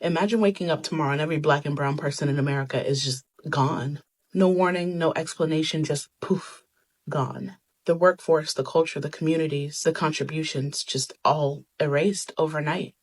Imagine waking up tomorrow and every black and brown person in America is just gone. No warning, no explanation, just poof, gone. The workforce, the culture, the communities, the contributions, just all erased overnight.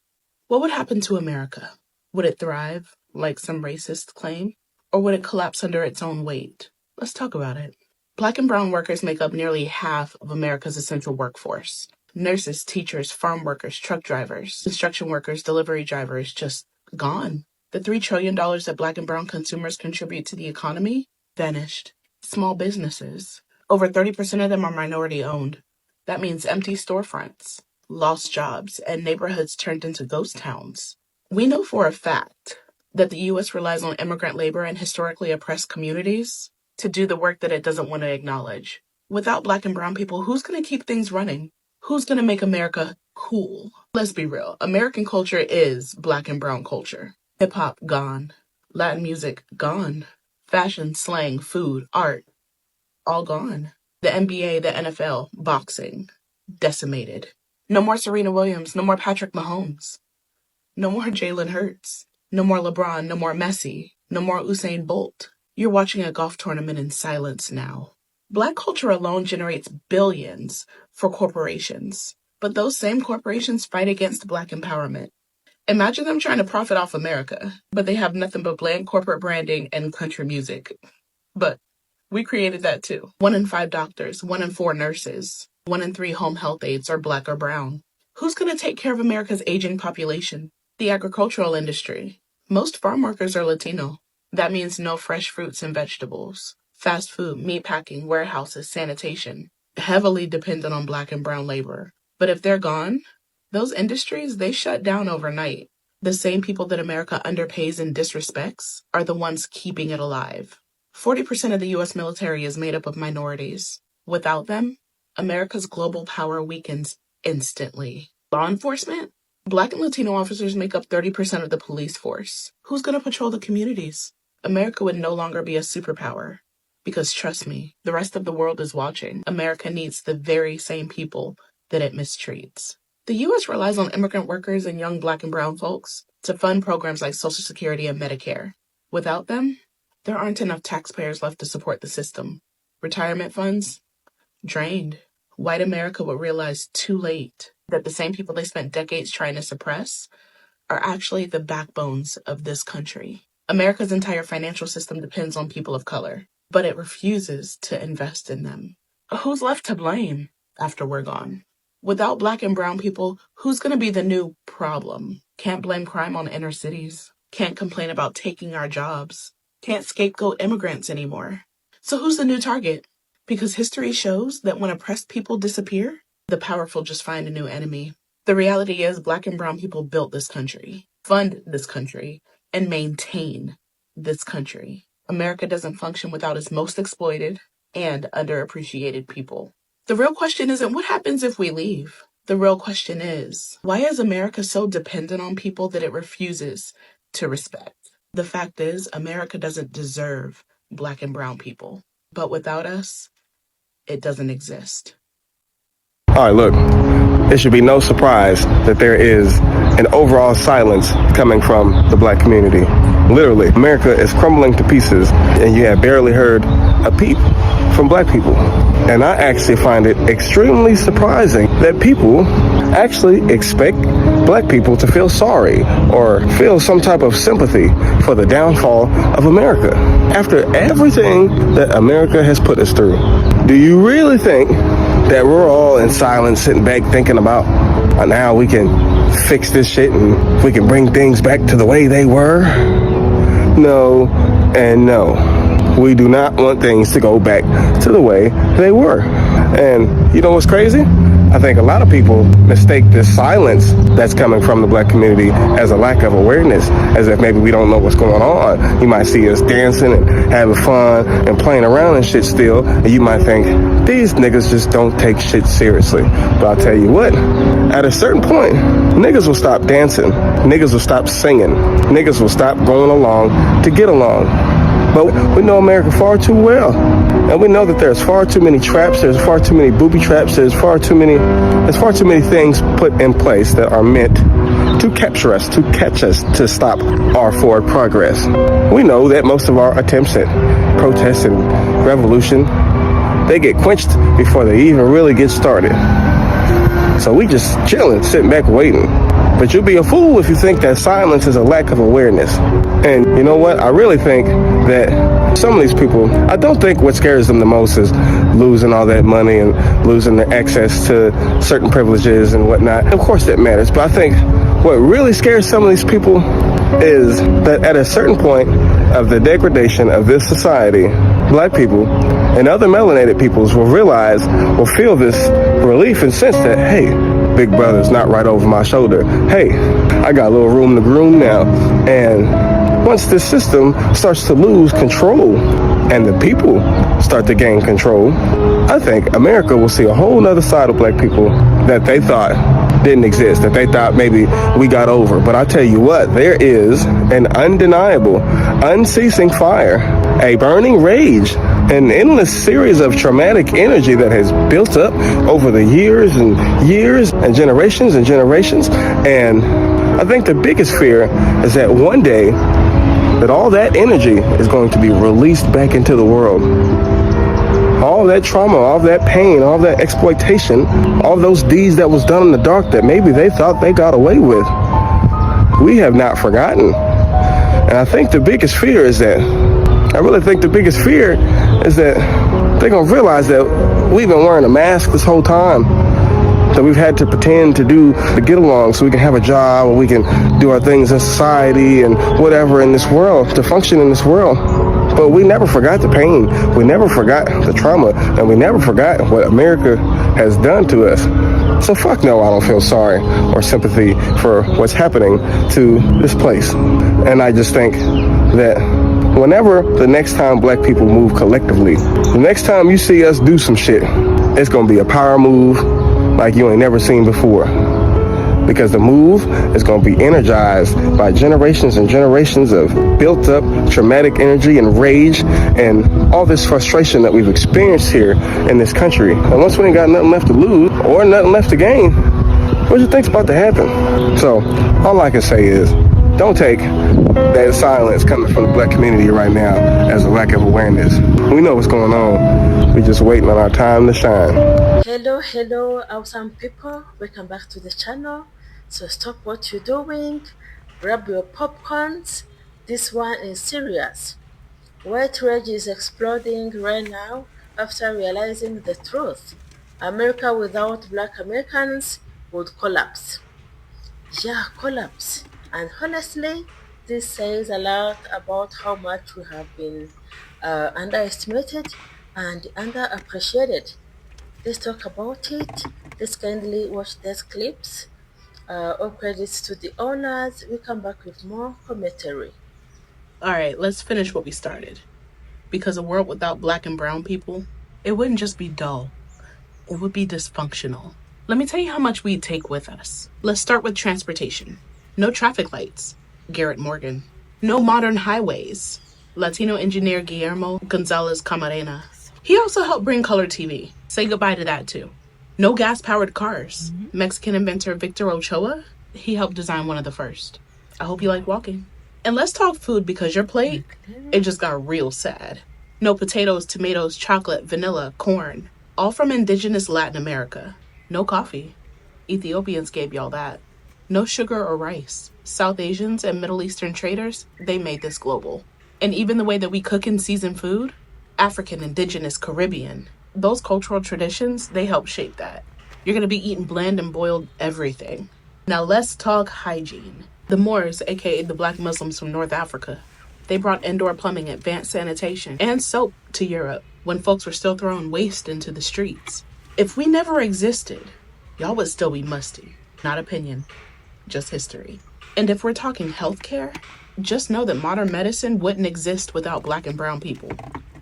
What would happen to America? Would it thrive, like some racists claim? Or would it collapse under its own weight? Let's talk about it. Black and brown workers make up nearly half of America's essential workforce. Nurses, teachers, farm workers, truck drivers, construction workers, delivery drivers, just gone. The $3 trillion that black and brown consumers contribute to the economy, vanished. Small businesses, over 30% of them are minority owned. That means empty storefronts, lost jobs, and neighborhoods turned into ghost towns. We know for a fact that the U.S. relies on immigrant labor and historically oppressed communities to do the work that it doesn't want to acknowledge. Without black and brown people, who's going to keep things running? Who's going to make America cool? Let's be real. American culture is black and brown culture. Hip-hop, gone. Latin music, gone. Fashion, slang, food, art, all gone. The NBA, the NFL, boxing, decimated. No more Serena Williams, no more Patrick Mahomes. No more Jalen Hurts. No more LeBron, no more Messi. No more Usain Bolt. You're watching a golf tournament in silence now. Black culture alone generates billions for corporations, but those same corporations fight against black empowerment. Imagine them trying to profit off America, but they have nothing but bland corporate branding and country music. But we created that too. 1 in 5 doctors, 1 in 4 nurses, 1 in 3 home health aides are black or brown. Who's going to take care of America's aging population? The agricultural industry. Most farm workers are Latino. That means no fresh fruits and vegetables. Fast food, meatpacking, warehouses, sanitation. Heavily dependent on black and brown labor. But if they're gone, those industries, they shut down overnight. The same people that America underpays and disrespects are the ones keeping it alive. 40% of the U.S. military is made up of minorities. Without them, America's global power weakens instantly. Law enforcement? Black and Latino officers make up 30% of the police force. Who's going to patrol the communities? America would no longer be a superpower. Because trust me, the rest of the world is watching. America needs the very same people that it mistreats. The U.S. relies on immigrant workers and young black and brown folks to fund programs like Social Security and Medicare. Without them, there aren't enough taxpayers left to support the system. Retirement funds? Drained. White America will realize too late that the same people they spent decades trying to suppress are actually the backbones of this country. America's entire financial system depends on people of color, but it refuses to invest in them. Who's left to blame after we're gone? Without black and brown people, who's going to be the new problem? Can't blame crime on inner cities. Can't complain about taking our jobs. Can't scapegoat immigrants anymore. So who's the new target? Because history shows that when oppressed people disappear, the powerful just find a new enemy. The reality is black and brown people built this country, fund this country, and maintain this country. America doesn't function without its most exploited and underappreciated people. The real question isn't what happens if we leave. The real question is, why is America so dependent on people that it refuses to respect? The fact is, America doesn't deserve black and brown people. But without us, it doesn't exist. All right, look, it should be no surprise that there is an overall silence coming from the black community. Literally, America is crumbling to pieces, and you have barely heard a peep from black people. And I actually find it extremely surprising that people actually expect black people to feel sorry or feel some type of sympathy for the downfall of America. After everything that America has put us through, do you really think that we're all in silence sitting back thinking about now we can fix this shit and we can bring things back to the way they were? No and no. We do not want things to go back to the way they were. And you know what's crazy? I think a lot of people mistake this silence that's coming from the black community as a lack of awareness, as if maybe we don't know what's going on. You might see us dancing and having fun and playing around and shit still, and you might think, these niggas just don't take shit seriously. But I'll tell you what, at a certain point, niggas will stop dancing, niggas will stop singing, niggas will stop going along to get along. But we know America far too well. And we know that there's far too many traps, there's far too many booby traps, there's far too many things put in place that are meant to capture us, to catch us, to stop our forward progress. We know that most of our attempts at protest and revolution, they get quenched before they even really get started. So we just chilling, sitting back waiting. But you'll be a fool if you think that silence is a lack of awareness. And you know what? I really think that some of these people, I don't think what scares them the most is losing all that money and losing their access to certain privileges and whatnot. Of course that matters, but I think what really scares some of these people is that at a certain point of the degradation of this society, black people and other melanated peoples will realize, will feel this relief and sense that, hey, big brother's not right over my shoulder. Hey, I got a little room to groom now. And once this system starts to lose control and the people start to gain control, I think America will see a whole nother side of black people that they thought didn't exist, that they thought maybe we got over. But I tell you what, there is an undeniable, unceasing fire, a burning rage, an endless series of traumatic energy that has built up over the years and generations and generations. And I think the biggest fear is that one day that all that energy is going to be released back into the world. All that trauma, all that pain, all that exploitation, all those deeds that was done in the dark that maybe they thought they got away with, we have not forgotten. And I think the biggest fear is that, I really think the biggest fear is that they're going to realize that we've been wearing a mask this whole time, that we've had to pretend to get along so we can have a job or we can do our things in society and whatever in this world, to function in this world. But we never forgot the pain, we never forgot the trauma, and we never forgot what America has done to us. So fuck no, I don't feel sorry or sympathy for what's happening to this place. And I just think that whenever the next time black people move collectively, the next time you see us do some shit, it's gonna be a power move like you ain't never seen before. Because the move is going to be energized by generations and generations of built up traumatic energy and rage and all this frustration that we've experienced here in this country. And once we ain't got nothing left to lose or nothing left to gain, what do you think's about to happen? So all I can say is, don't take that silence coming from the black community right now as a lack of awareness. We know what's going on. We're just waiting on our time to shine. Hello, awesome people. Welcome back to the channel. So stop what you're doing, grab your popcorns. This one is serious. White rage is exploding right now after realizing the truth. America without black Americans would collapse. Yeah, collapse. And honestly, this says a lot about how much we have been underestimated and underappreciated. Let's talk about it. Let's kindly watch these clips. All credits to the owners. We come back with more commentary. All right, let's finish what we started. Because a world without black and brown people, it wouldn't just be dull. It would be dysfunctional. Let me tell you how much we'd take with us. Let's start with transportation. No traffic lights. Garrett Morgan. No modern highways. Latino engineer Guillermo Gonzalez Camarena. He also helped bring color TV. Say goodbye to that too. No gas-powered cars. Mexican inventor Victor Ochoa, he helped design one of the first. I hope you like walking. And let's talk food, because your plate, it just got real sad. No potatoes, tomatoes, chocolate, vanilla, corn. All from indigenous Latin America. No coffee. Ethiopians gave y'all that. No sugar or rice. South Asians and Middle Eastern traders, they made this global. And even the way that we cook and season food, African, indigenous, Caribbean, those cultural traditions, they help shape that. You're going to be eating bland and boiled everything. Now let's talk hygiene. The Moors, aka the Black Muslims from North Africa, they brought indoor plumbing, advanced sanitation, and soap to Europe when folks were still throwing waste into the streets. If we never existed, y'all would still be musty. Not opinion, just history. And if we're talking healthcare, just know that modern medicine wouldn't exist without black and brown people.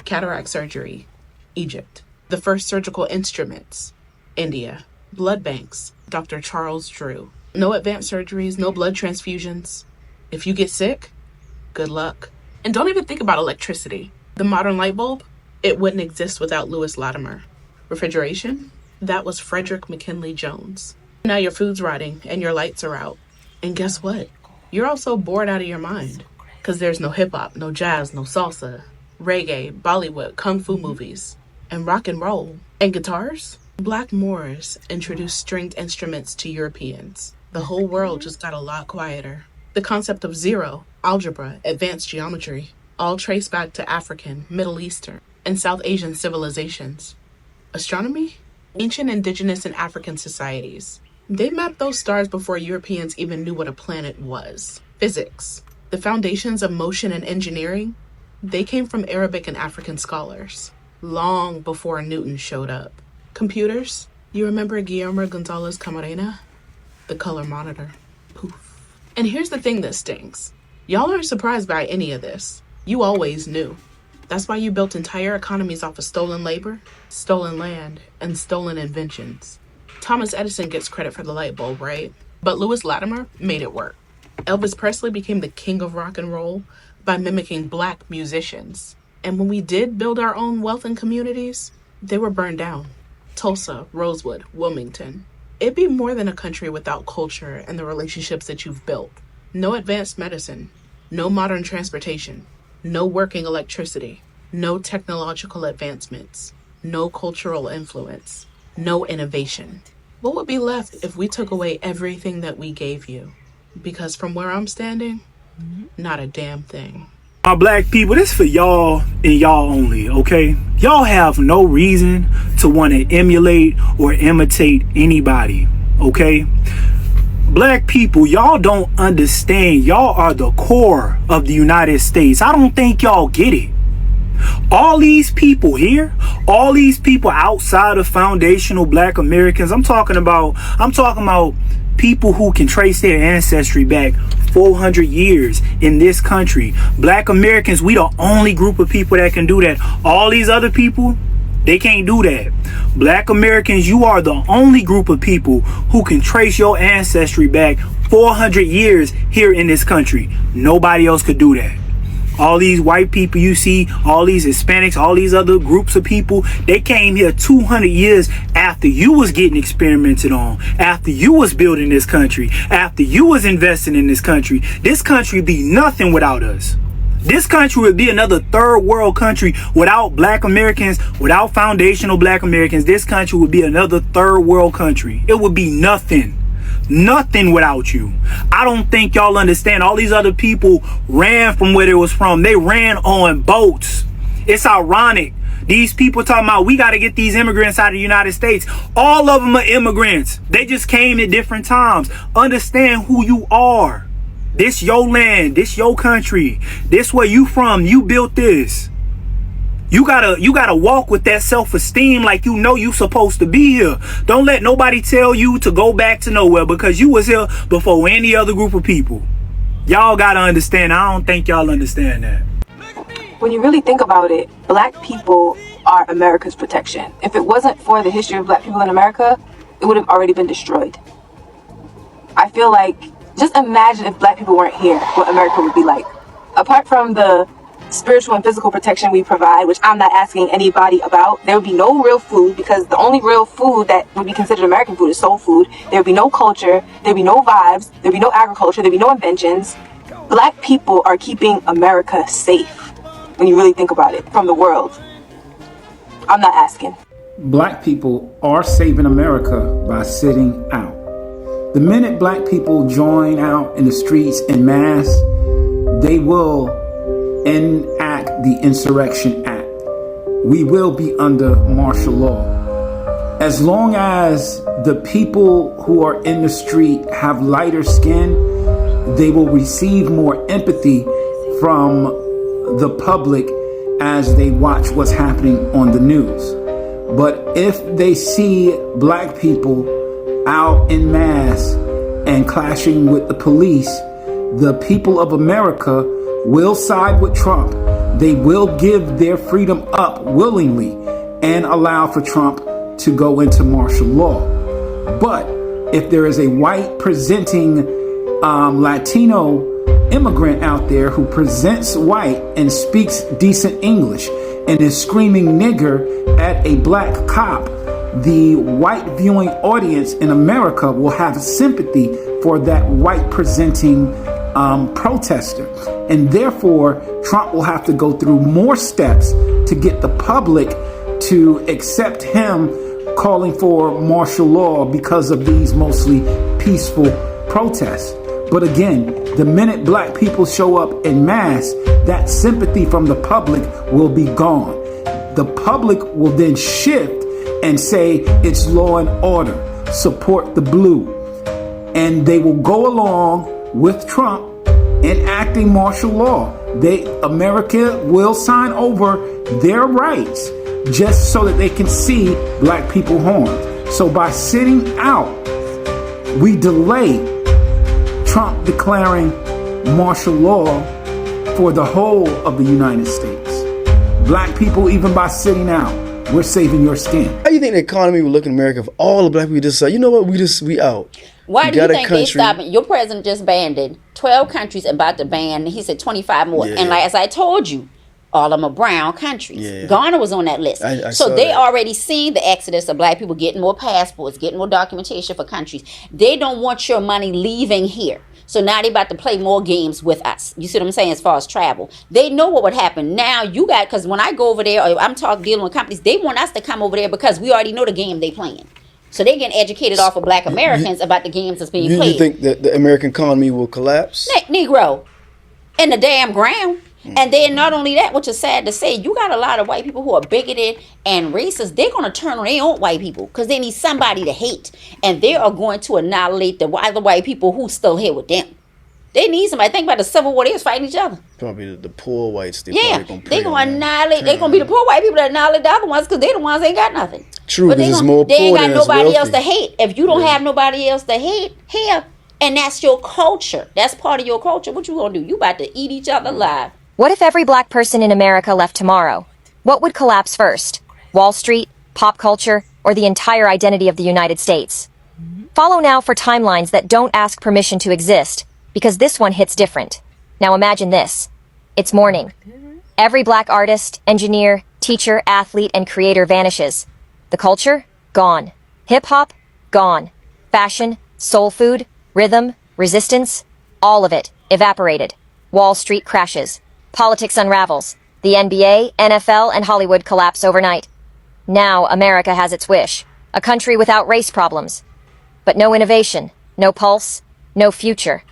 Cataract surgery, Egypt. The first surgical instruments, India. Blood banks, Dr. Charles Drew. No advanced surgeries, no blood transfusions. If you get sick, good luck. And don't even think about electricity. The modern light bulb, it wouldn't exist without Lewis Latimer. Refrigeration, that was Frederick McKinley Jones. Now your food's rotting and your lights are out. And guess what? You're also bored out of your mind. Because there's no hip hop, no jazz, no salsa, reggae, Bollywood, kung fu movies, and rock and roll. And guitars? Black Moors introduced stringed instruments to Europeans. The whole world just got a lot quieter. The concept of zero, algebra, advanced geometry, all trace back to African, Middle Eastern, and South Asian civilizations. Astronomy? Ancient indigenous and African societies. They mapped those stars before Europeans even knew what a planet was. Physics. The foundations of motion and engineering, they came from Arabic and African scholars, long before Newton showed up. Computers? You remember Guillermo Gonzalez Camarena? The color monitor. Poof. And here's the thing that stings. Y'all aren't surprised by any of this. You always knew. That's why you built entire economies off of stolen labor, stolen land, and stolen inventions. Thomas Edison gets credit for the light bulb, right? But Lewis Latimer made it work. Elvis Presley became the king of rock and roll by mimicking black musicians. And when we did build our own wealth and communities, they were burned down. Tulsa, Rosewood, Wilmington. It'd be more than a country without culture and the relationships that you've built. No advanced medicine, no modern transportation, no working electricity, no technological advancements, no cultural influence, no innovation. What would be left if we took away everything that we gave you? Because from where I'm standing, not a damn thing. My black people, this for y'all and y'all only, okay? Y'all have no reason to want to emulate or imitate anybody, okay? Black people, y'all don't understand. Y'all are the core of the United States. I don't think y'all get it. All these people here, all these people outside of foundational black Americans, I'm talking about people who can trace their ancestry back 400 years in this country. Black Americans, we the only group of people that can do that. All these other people, they can't do that. Black Americans, you are the only group of people who can trace your ancestry back 400 years here in this country. Nobody else could do that. All these white people you see, all these Hispanics, all these other groups of people, they came here 200 years after you was getting experimented on, after you was building this country, after you was investing in this country. This country be nothing without us. This country would be another third world country without black Americans, without foundational black Americans. This country would be another third world country. It would be nothing. Nothing without you. I don't think y'all understand. All these other people ran from where they was from. They ran on boats. It's ironic. These people talking about we got to get these immigrants out of the United States. All of them are immigrants. They just came at different times. Understand who you are. This your land. This your country. This where you from. You built this. You gotta walk with that self-esteem like you know you supposed to be here. Don't let nobody tell you to go back to nowhere because you was here before any other group of people. Y'all gotta understand. I don't think y'all understand that. When you really think about it, black people are America's protection. If it wasn't for the history of black people in America, it would have already been destroyed. I feel like, just imagine if black people weren't here, what America would be like. Apart from the spiritual and physical protection we provide, which I'm not asking anybody about, there would be no real food, because the only real food that would be considered American food is soul food. There would be no culture, there'd be no vibes, there'd be no agriculture, there'd be no inventions. Black people are keeping America safe, when you really think about it, from the world. I'm not asking. Black people are saving America by sitting out. The minute black people join out in the streets en masse, they will enact the Insurrection Act. We will be under martial law. As long as the people who are in the street have lighter skin, they will receive more empathy from the public as they watch what's happening on the news. But if they see black people out in mass and clashing with the police, the people of America will side with Trump. They will give their freedom up willingly and allow for Trump to go into martial law. But if there is a white presenting Latino immigrant out there who presents white and speaks decent English and is screaming nigger at a black cop, the white viewing audience in America will have sympathy for that white presenting protester. And therefore, Trump will have to go through more steps to get the public to accept him calling for martial law because of these mostly peaceful protests. But again, the minute black people show up en masse, that sympathy from the public will be gone. The public will then shift and say it's law and order, support the blue. And they will go along with Trump enacting martial law. America will sign over their rights just so that they can see black people harmed. So by sitting out, we delay Trump declaring martial law for the whole of the United States. Black people, even by sitting out, we're saving your skin. How do you think the economy would look in America if all the black people just say, you know what, we out? Why do you think they stopping? Your president just banned 12 countries, about to ban, he said 25 more. Yeah. And like as I told you, all of them are brown countries. Yeah. Ghana was on that list. So they already seen the exodus of black people getting more passports, getting more documentation for countries. They don't want your money leaving here. So now they about to play more games with us. You see what I'm saying? As far as travel, they know what would happen. Now you got, because when I go over there, or I'm dealing with companies, they want us to come over there because we already know the game they playing. So they getting educated off of black Americans about the games that's being played. You think that the American economy will collapse? Negro, in the damn ground. And then not only that, which is sad to say, you got a lot of white people who are bigoted and racist. They're going to turn on their own white people because they need somebody to hate. And they are going to annihilate the other white people who's still here with them. They need somebody. Think about the Civil War. They was fighting each other. Probably the poor whites. They're going to annihilate. They're going to be the poor white people that annihilate the other ones because they're the ones that ain't got nothing. True, because there's more poor. They ain't got nobody else to hate. If you don't have nobody else to hate here, and that's your culture, that's part of your culture, what you going to do? You about to eat each other alive. What if every black person in America left tomorrow? What would collapse first? Wall Street, pop culture, or the entire identity of the United States? Follow now for timelines that don't ask permission to exist, because this one hits different. Now imagine this. It's morning. Every black artist, engineer, teacher, athlete, and creator vanishes. The culture? Gone. Hip-hop? Gone. Fashion, soul food, rhythm, resistance, all of it evaporated. Wall Street crashes. Politics unravels. The NBA, NFL, and Hollywood collapse overnight. Now America has its wish. A country without race problems. But no innovation, no pulse, no future.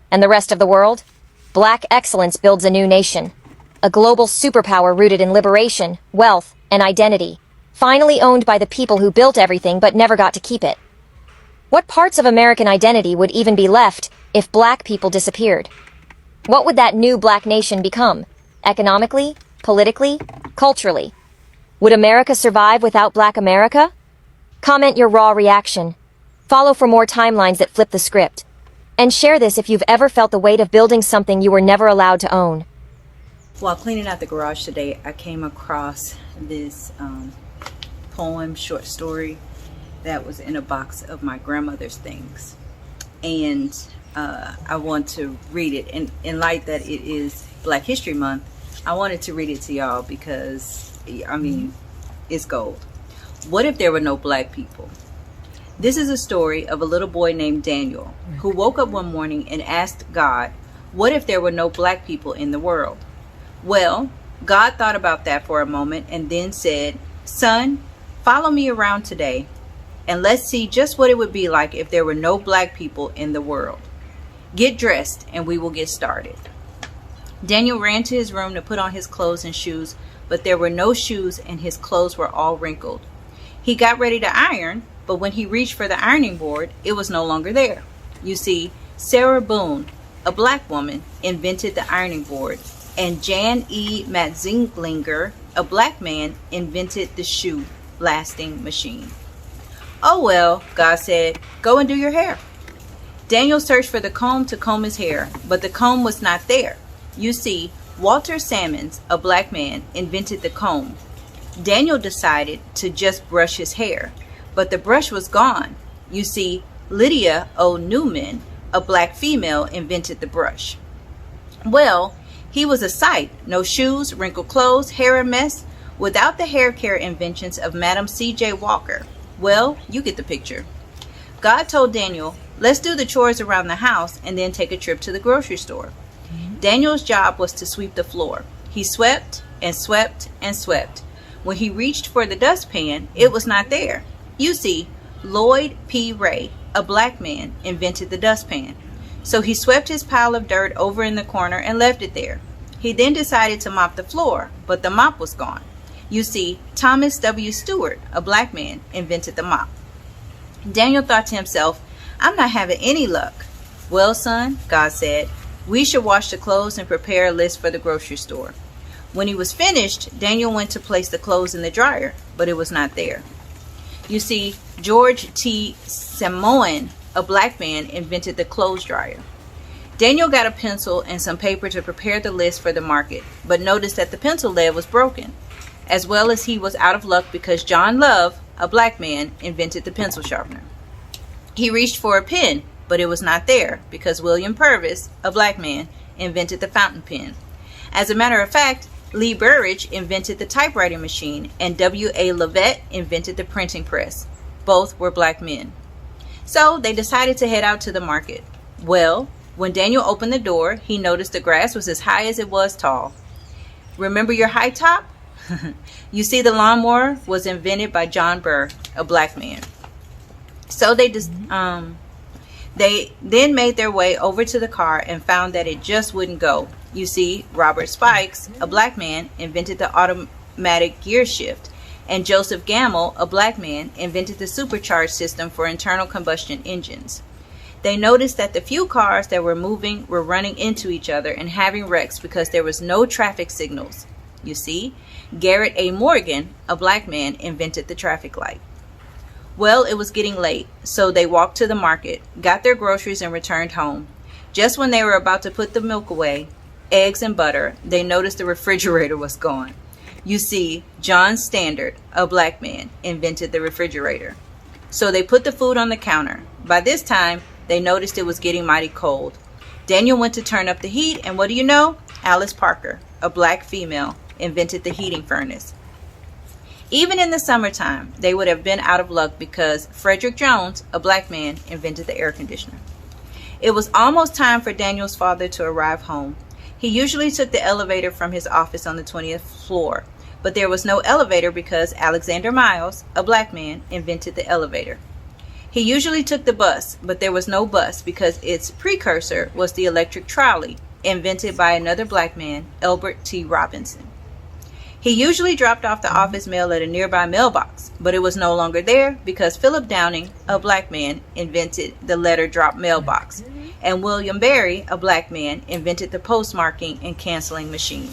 And the rest of the world? Black excellence builds a new nation. A global superpower rooted in liberation, wealth, and identity. Finally owned by the people who built everything but never got to keep it. What parts of American identity would even be left if black people disappeared? What would that new black nation become? Economically, politically, culturally? Would America survive without Black America? Comment your raw reaction. Follow for more timelines that flip the script. And share this if you've ever felt the weight of building something you were never allowed to own. While cleaning out the garage today, I came across this poem, short story, that was in a box of my grandmother's things. And I want to read it. And in light that it is Black History Month, I wanted to read it to y'all because, I mean, it's gold. What if there were no black people? This is a story of a little boy named Daniel who woke up one morning and asked God, what if there were no black people in the world? Well, God thought about that for a moment and then said, son, follow me around today and let's see just what it would be like if there were no black people in the world. Get dressed and we will get started. Daniel ran to his room to put on his clothes and shoes, but there were no shoes and his clothes were all wrinkled. He got ready to iron, but when he reached for the ironing board, it was no longer there. You see, Sarah Boone, a black woman, invented the ironing board, and Jan E. Matzinglinger, a black man, invented the shoe blasting machine. Oh well, God said, go and do your hair. Daniel searched for the comb to comb his hair, but the comb was not there. You see, Walter Sammons, a black man, invented the comb. Daniel decided to just brush his hair, but the brush was gone. You see, Lydia O. Newman, a black female, invented the brush. Well, he was a sight. No shoes, wrinkled clothes, hair a mess, without the hair care inventions of Madam C.J. Walker. Well, you get the picture. God told Daniel, let's do the chores around the house and then take a trip to the grocery store. Daniel's job was to sweep the floor. He swept and swept and swept. When he reached for the dustpan, it was not there. You see, Lloyd P. Ray, a black man, invented the dustpan. So he swept his pile of dirt over in the corner and left it there. He then decided to mop the floor, but the mop was gone. You see, Thomas W. Stewart, a black man, invented the mop. Daniel thought to himself, I'm not having any luck. Well, son, God said, we should wash the clothes and prepare a list for the grocery store. When he was finished, Daniel went to place the clothes in the dryer, but it was not there. You see, George T. Samoan, a black man, invented the clothes dryer. Daniel got a pencil and some paper to prepare the list for the market, but noticed that the pencil lead was broken, as well as he was out of luck because John Love, a black man, invented the pencil sharpener. He reached for a pen, but it was not there because William Purvis, a black man, invented the fountain pen. As a matter of fact, Lee Burridge invented the typewriting machine and W.A. Leavitt invented the printing press. Both were black men. So they decided to head out to the market. Well, when Daniel opened the door, he noticed the grass was as high as it was tall. Remember your high top? You see, the lawnmower was invented by John Burr, a black man. So they then made their way over to the car and found that it just wouldn't go. You see, Robert Spikes, a black man, invented the automatic gear shift, and Joseph Gamble, a black man, invented the supercharged system for internal combustion engines. They noticed that the few cars that were moving were running into each other and having wrecks because there was no traffic signals. You see, Garrett A. Morgan, a black man, invented the traffic light. Well, it was getting late, so they walked to the market, got their groceries, and returned home. Just when they were about to put the milk away, eggs and butter, they noticed the refrigerator was gone. You see, John Standard, a black man, invented the refrigerator. So they put the food on the counter. By this time, they noticed it was getting mighty cold. Daniel went to turn up the heat, and what do you know? Alice Parker, a black female, invented the heating furnace. Even in the summertime, they would have been out of luck because Frederick Jones, a black man, invented the air conditioner. It was almost time for Daniel's father to arrive home. He usually took the elevator from his office on the 20th floor, but there was no elevator because Alexander Miles, a black man, invented the elevator. He usually took the bus, but there was no bus because its precursor was the electric trolley, invented by another black man, Elbert T. Robinson. He usually dropped off the office mail at a nearby mailbox, but it was no longer there because Philip Downing, a black man, invented the letter drop mailbox, and William Berry, a black man, invented the postmarking and canceling machine.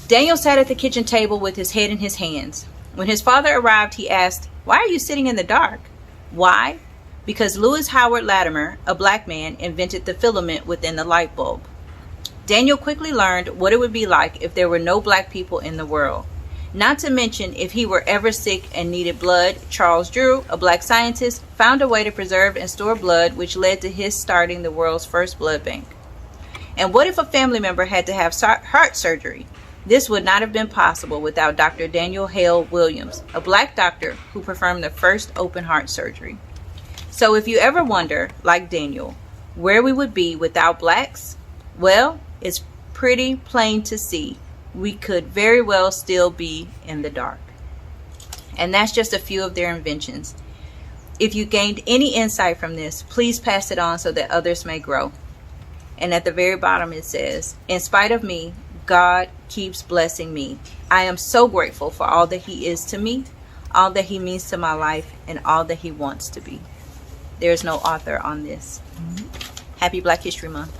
Daniel sat at the kitchen table with his head in his hands. When his father arrived, he asked, "Why are you sitting in the dark?" Why? Because Lewis Howard Latimer, a black man, invented the filament within the light bulb. Daniel quickly learned what it would be like if there were no black people in the world. Not to mention, if he were ever sick and needed blood, Charles Drew, a black scientist, found a way to preserve and store blood, which led to his starting the world's first blood bank. And what if a family member had to have heart surgery? This would not have been possible without Dr. Daniel Hale Williams, a black doctor who performed the first open heart surgery. So if you ever wonder, like Daniel, where we would be without blacks, well, it's pretty plain to see. We could very well still be in the dark. And that's just a few of their inventions. If you gained any insight from this, please pass it on so that others may grow. And at the very bottom it says, in spite of me, God keeps blessing me. I am so grateful for all that he is to me, all that he means to my life, and all that he wants to be. There's no author on this. Happy Black History Month.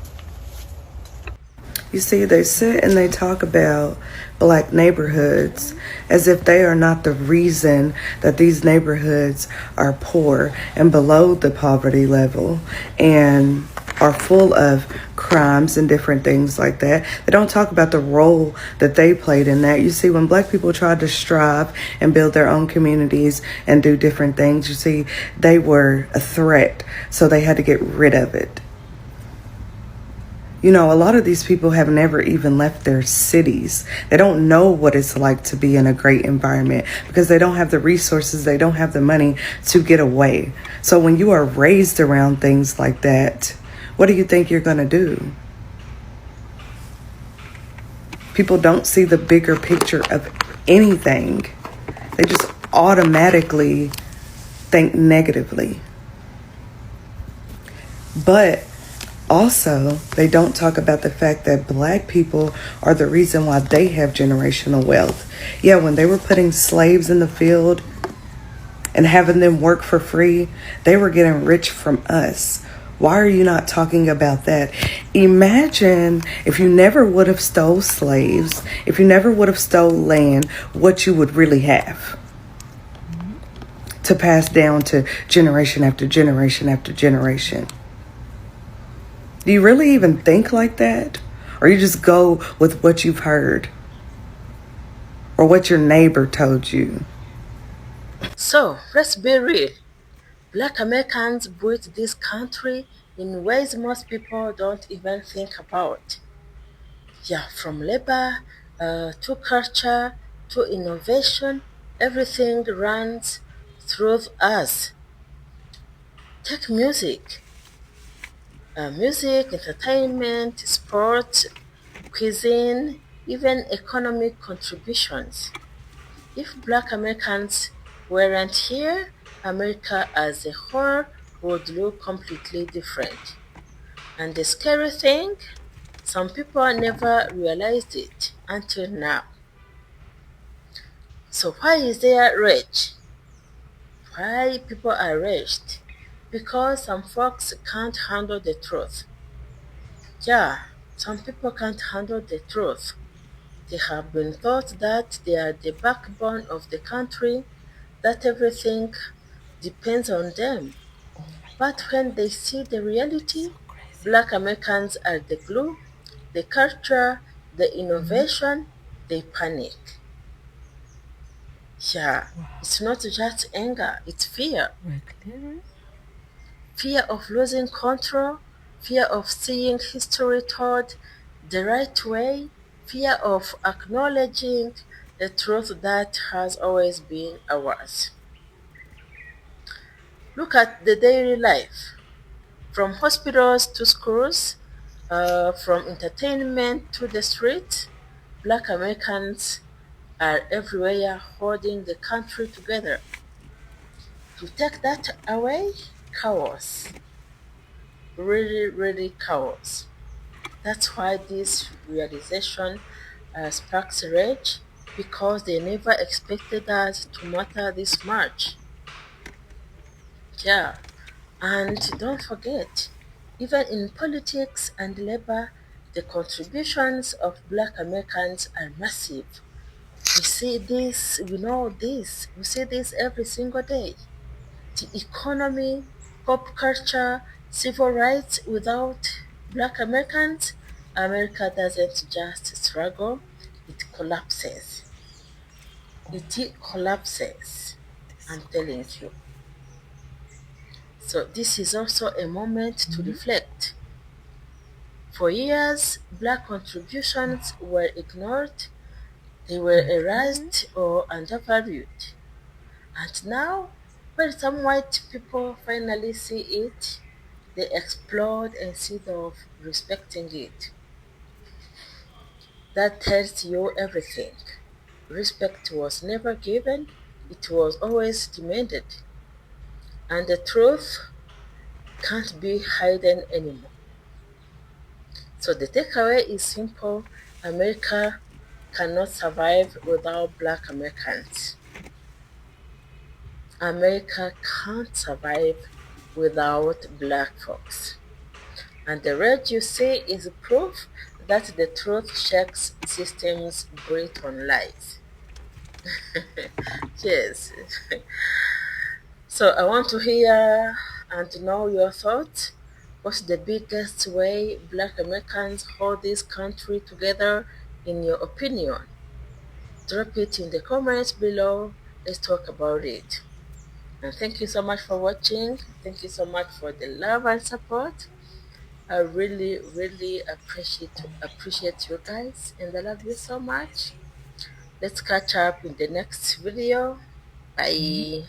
You see, they sit and they talk about black neighborhoods as if they are not the reason that these neighborhoods are poor and below the poverty level and are full of crimes and different things like that. They don't talk about the role that they played in that. You see, when black people tried to strive and build their own communities and do different things, you see, they were a threat, so they had to get rid of it. You know, a lot of these people have never even left their cities. They don't know what it's like to be in a great environment because they don't have the resources, they don't have the money to get away. So when you are raised around things like that, what do you think you're going to do? People don't see the bigger picture of anything. They just automatically think negatively. But also, they don't talk about the fact that Black people are the reason why they have generational wealth. Yeah, when they were putting slaves in the field and having them work for free, they were getting rich from us. Why are you not talking about that? Imagine if you never would have stole slaves, if you never would have stole land, what you would really have to pass down to generation after generation after generation. Do you really even think like that? Or you just go with what you've heard or what your neighbor told you? So, let's be real. Black Americans built this country in ways most people don't even think about. Yeah, from labor to culture to innovation, everything runs through us. Take music. Music, entertainment, sports, cuisine, even economic contributions. If Black Americans weren't here, America as a whole would look completely different. And the scary thing, some people never realized it until now. So why is there rage? Why people are raged? Because some folks can't handle the truth. Yeah, some people can't handle the truth. They have been taught that they are the backbone of the country, that everything depends on them. But when they see the reality, Black Americans are the glue, the culture, the innovation, they panic. Yeah, it's not just anger, it's fear. Fear of losing control, fear of seeing history told the right way, fear of acknowledging the truth that has always been ours. Look at the daily life, from hospitals to schools, from entertainment to the street. Black Americans are everywhere holding the country together. To take that away, chaos. Really, really chaos. That's why this realization sparks rage, because they never expected us to matter this much. Yeah, and don't forget, even in politics and labor, the contributions of Black Americans are massive. We see this, we know this, we see this every single day. The economy, pop culture, civil rights. Without Black Americans, America doesn't just struggle, it collapses. It collapses, I'm telling you. So this is also a moment to reflect. For years, Black contributions were ignored, they were erased or undervalued. And now, when some white people finally see it, they explode instead of respecting it. That tells you everything. Respect was never given, it was always demanded. And the truth can't be hidden anymore. So the takeaway is simple: America cannot survive without Black Americans. America can't survive without Black folks. And the red you see is proof that the truth shakes systems built on lies. Yes. So I want to hear and know your thoughts. What's the biggest way Black Americans hold this country together, in your opinion? Drop it in the comments below. Let's talk about it. And thank you so much for watching. Thank you so much for the love and support. I really, really appreciate you guys, and I love you so much. Let's catch up in the next video. Bye.